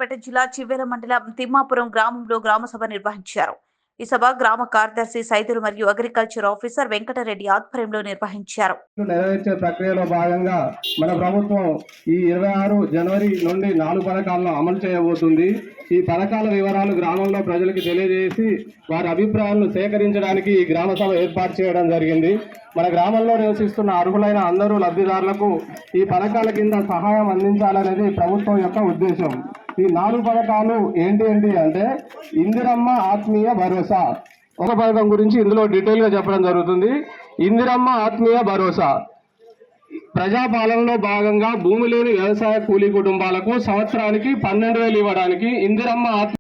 సూర్యాపేట జిల్లా చివ్వేల మండలం తిమ్మాపురం గ్రామంలో గ్రామ సభ నిర్వహించారు. ఈ సభ గ్రామ కార్యదర్శి సైదులు మరియు అగ్రికల్చర్ ఆఫీసర్ వెంకటరెడ్డి ఆధ్వర్యంలో నిర్వహించారు. నెరవేర్చే ప్రక్రియలో భాగంగా మన ప్రభుత్వం ఈ 26 జనవరి నుండి 4 పథకాలను అమలు చేయబోతుంది. ఈ పథకాల వివరాలు గ్రామంలో ప్రజలకు తెలియజేసి వారి అభిప్రాయాలను సేకరించడానికి ఈ గ్రామ సభ ఏర్పాటు చేయడం జరిగింది. మన గ్రామంలో నివసిస్తున్న అర్హులైన అందరూ లబ్ధిదారులకు ఈ పథకాల కింద సహాయం అందించాలనేది ప్రభుత్వం యొక్క ఉద్దేశం. ఈ 4 పథకాలు ఏంటి అంటే ఇందిరమ్మ ఆత్మీయ భరోసా. ఒక పథకం గురించి ఇందులో డీటెయిల్గా చెప్పడం జరుగుతుంది. ఇందిరమ్మ ఆత్మీయ భరోసా ప్రజాపాలనలో భాగంగా భూమి లేని వ్యవసాయ కూలీ కుటుంబాలకు సంవత్సరానికి 12,000 ఇవ్వడానికి ఇందిరమ్మ